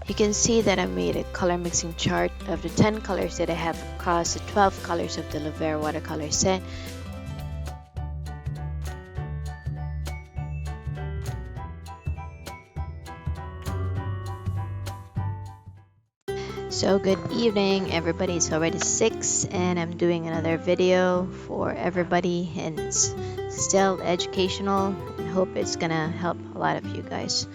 You can see that I made a color mixing chart of the 10 colors that I have across the 12 colors of the Lovera watercolor set. So good evening everybody, it's already 6 and I'm doing another video for everybody, and it's still educational and hope it's gonna help a lot of you guys.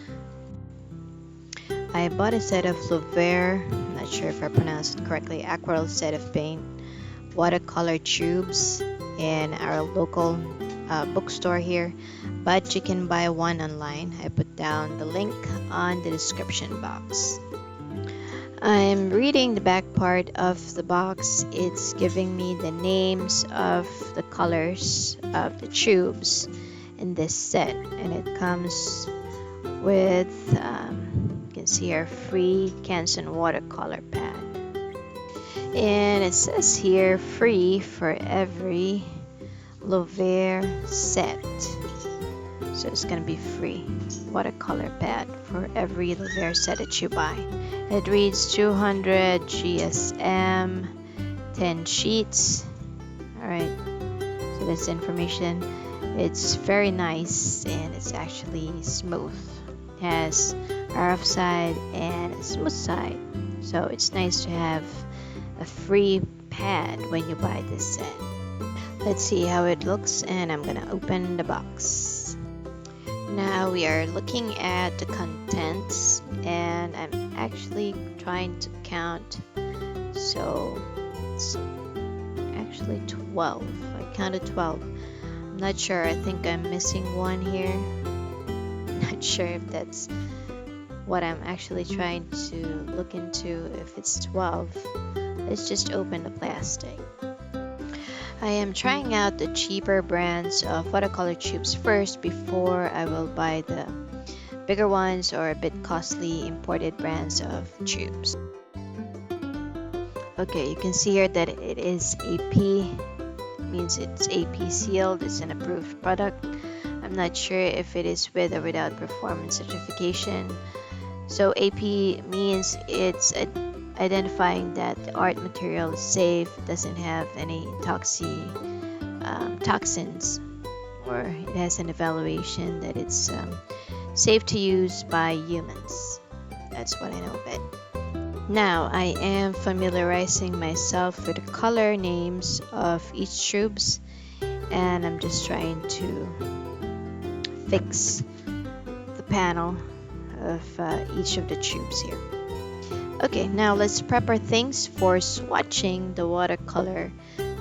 I bought a set of Lovera, I'm not sure if I pronounced it correctly, aquarelle set of paint watercolor tubes in our local bookstore here, but you can buy one online. I put down the link on the description box. I'm reading the back part of the box. It's giving me the names of the colors of the tubes in this set, and it comes with you can see our free Canson watercolor pad, and it says here free for every Lovera set. So it's gonna be free watercolor pad for every Lovera set that you buy. It reads 200 GSM, 10 sheets. Alright, so that's information. It's very nice and it's actually smooth. It has a rough side and a smooth side. So it's nice to have a free pad when you buy this set. Let's see how it looks, and I'm gonna open the box. Now we are looking at the contents, and I'm actually trying to count. So it's actually 12. I counted 12. I'm not sure. I think I'm missing one here. Not sure if that's what I'm actually trying to look into, if it's 12. Let's just open the plastic. I am trying out the cheaper brands of watercolor tubes first before I will buy the bigger ones or a bit costly imported brands of tubes. Okay, you can see here that it is AP. It means it's AP sealed. It's an approved product. I'm not sure if it is with or without performance certification. So AP means it's identifying that the art material is safe, doesn't have any toxins, or it has an evaluation that it's safe to use by humans. That's what I know of it. Now I am familiarizing myself with the color names of each tubes, and I'm just trying to fix the panel of each of the tubes here. Okay, now let's prep our things for swatching the watercolor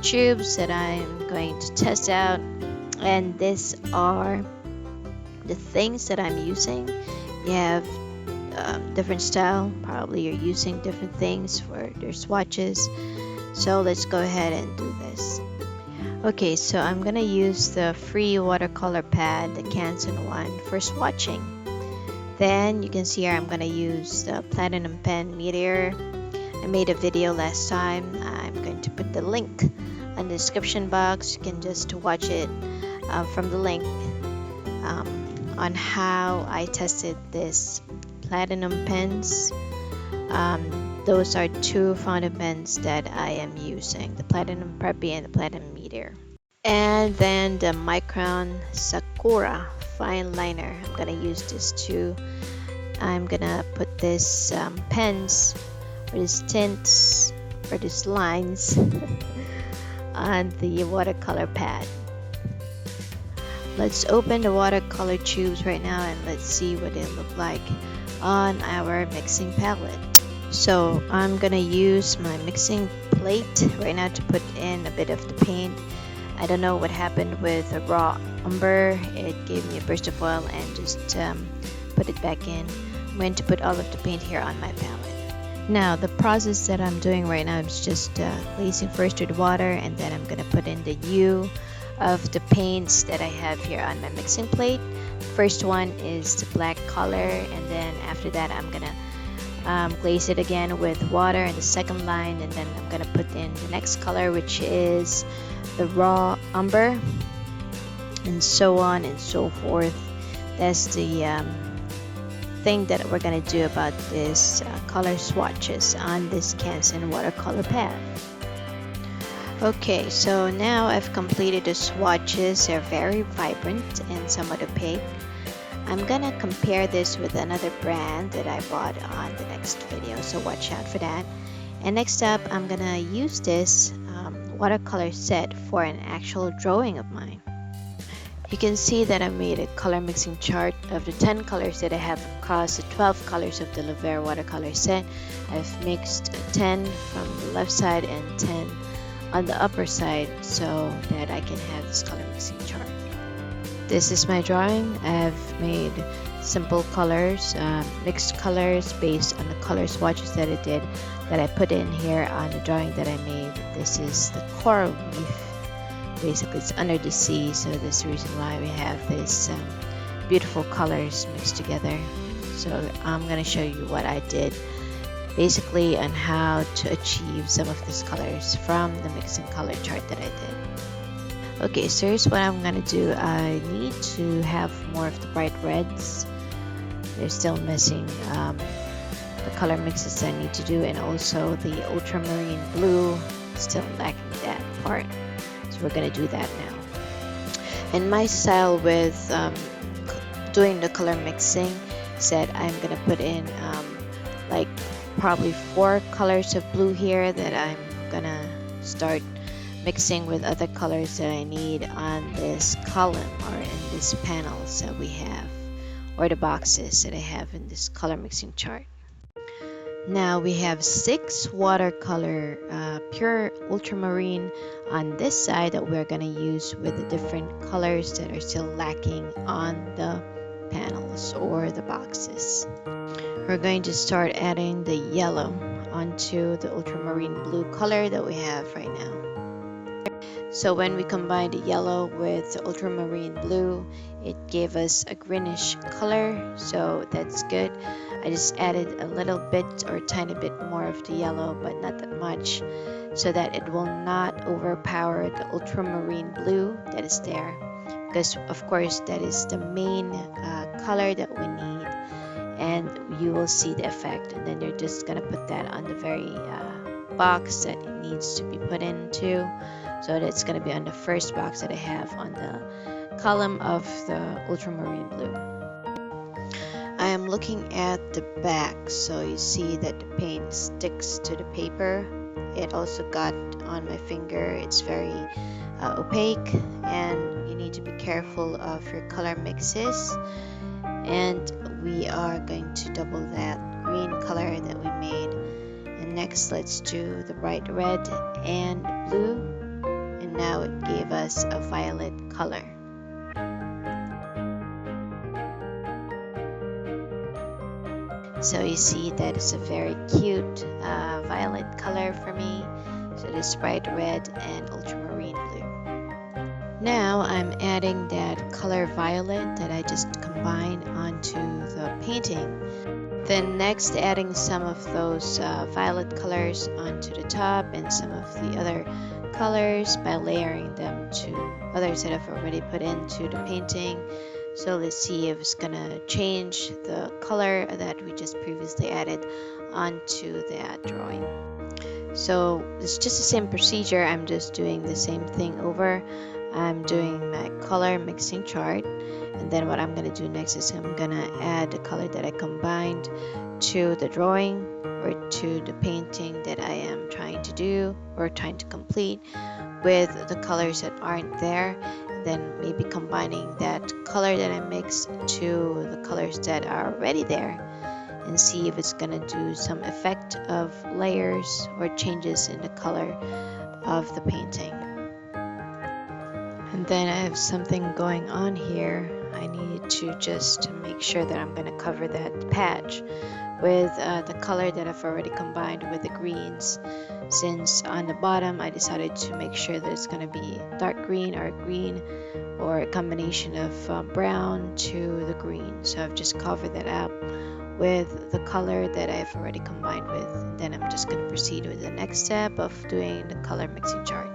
tubes that I'm going to test out. And these are the things that I'm using. You have different style, probably you're using different things for their swatches. So let's go ahead and do this. Okay, so I'm gonna use the free watercolor pad, the Canson one, for swatching. Then you can see here I'm going to use the Platinum Pen Meteor. I made a video last time. I'm going to put the link in the description box. You can just watch it from the link on how I tested this Platinum pens. Those are two fountain pens that I am using, the Platinum Preppy and the Platinum Meteor. And then the MICRON SAKURA Fineliner. I'm gonna use this too. I'm gonna put this pens or these tints or these lines on the watercolor pad. Let's open the watercolor tubes right now and let's see what they look like on our mixing palette. So I'm gonna use my mixing plate right now to put in a bit of the paint. I don't know what happened with the raw umber. It gave me a burst of oil and just put it back in. I'm going to put all of the paint here on my palette. Now the process that I'm doing right now is just glazing first with water, and then I'm going to put in the hue of the paints that I have here on my mixing plate. First one is the black color, and then after that I'm going to glaze it again with water in the second line, and then I'm going to put in the next color, which is the raw umber, and so on and so forth. That's the thing that we're gonna do about this color swatches on this Canson watercolor pad. Okay, so now I've completed the swatches. They're very vibrant and somewhat opaque. I'm gonna compare this with another brand that I bought on the next video, so watch out for that. And next up, I'm gonna use this watercolor set for an actual drawing of mine. You can see that I made a color mixing chart of the 10 colors that I have across the 12 colors of the Lavera watercolor set. I've mixed 10 from the left side and 10 on the upper side so that I can have this color mixing chart. This is my drawing. I've made simple colors, mixed colors based on the color swatches that I did, that I put in here on the drawing that I made. This is the coral reef. Basically, it's under the sea, so that's the reason why we have this beautiful colors mixed together. So I'm going to show you what I did basically on how to achieve some of these colors from the mixing color chart that I did. Okay, so here's what I'm going to do. I need to have more of the bright reds. They're still missing the color mixes I need to do, and also the ultramarine blue, still lacking that part. We're gonna do that now. And my style with doing the color mixing said I'm gonna put in like probably 4 colors of blue here that I'm gonna start mixing with other colors that I need on this column or in these panels that we have, or the boxes that I have in this color mixing chart. Now we have 6 watercolor pure ultramarine on this side that we're going to use with the different colors that are still lacking on the panels or the boxes. We're going to start adding the yellow onto the ultramarine blue color that we have right now. So when we combine the yellow with the ultramarine blue, it gave us a greenish color, so that's good. I just added a little bit or a tiny bit more of the yellow, but not that much, so that it will not overpower the ultramarine blue that is there, because of course that is the main color that we need, and you will see the effect. And then you're just gonna put that on the very box that it needs to be put into. So that's going to be on the first box that I have on the column of the ultramarine blue. I am looking at the back, so you see that the paint sticks to the paper. It also got on my finger. It's very opaque, and you need to be careful of your color mixes. And we are going to double that green color that we made. And next, let's do the bright red and blue. And now it gave us a violet color. So you see that it's a very cute violet color for me. So this bright red and ultramarine blue. Now I'm adding that color violet that I just combined onto the painting. Then next, adding some of those violet colors onto the top and some of the other colors by layering them to others that I've already put into the painting. So let's see if it's gonna change the color that we just previously added onto that drawing. So it's just the same procedure. I'm just doing the same thing over. I'm doing my color mixing chart, and then what I'm gonna do next is I'm gonna add the color that I combined to the drawing or to the painting that I am trying to do or trying to complete with the colors that aren't there, and then maybe combining that color that I mixed to the colors that are already there, and see if it's gonna do some effect of layers or changes in the color of the painting. And then I have something going on here. I need to just make sure that I'm gonna cover that patch with the color that I've already combined with the greens, since on the bottom I decided to make sure that it's going to be dark green or a combination of brown to the green. So I've just covered that up with the color that I've already combined with. And then I'm just going to proceed with the next step of doing the color mixing chart.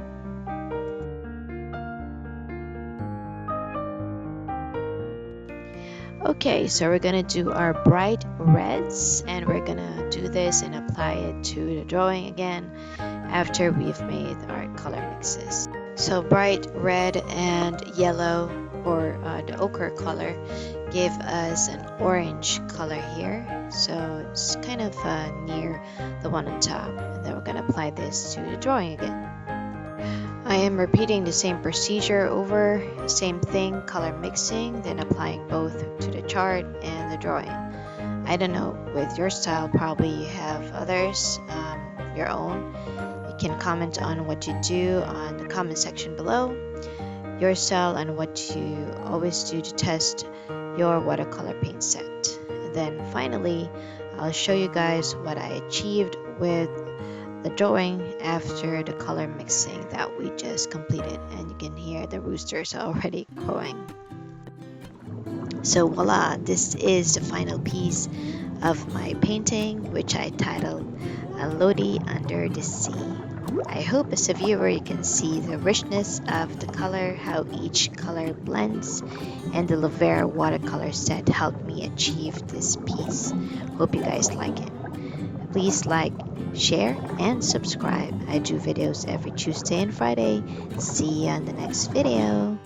Okay, so we're gonna do our bright reds, and we're gonna do this and apply it to the drawing again after we've made our color mixes. So bright red and yellow, or the ochre color, give us an orange color here. So it's kind of near the one on top. And then we're gonna apply this to the drawing again. I am repeating the same procedure over, same thing, color mixing, then applying both to the chart and the drawing. I don't know, with your style, probably you have others, your own. You can comment on what you do on the comment section below, your style and what you always do to test your watercolor paint set. And then finally, I'll show you guys what I achieved with the drawing after the color mixing that we just completed, and you can hear the roosters already crowing. So voila, this is the final piece of my painting, which I titled ALODI Under the Sea. I hope as a viewer you can see the richness of the color, how each color blends, and the Lovera watercolor set helped me achieve this piece. Hope you guys like it. Please like, share, and subscribe. I do videos every Tuesday and Friday. See you on the next video.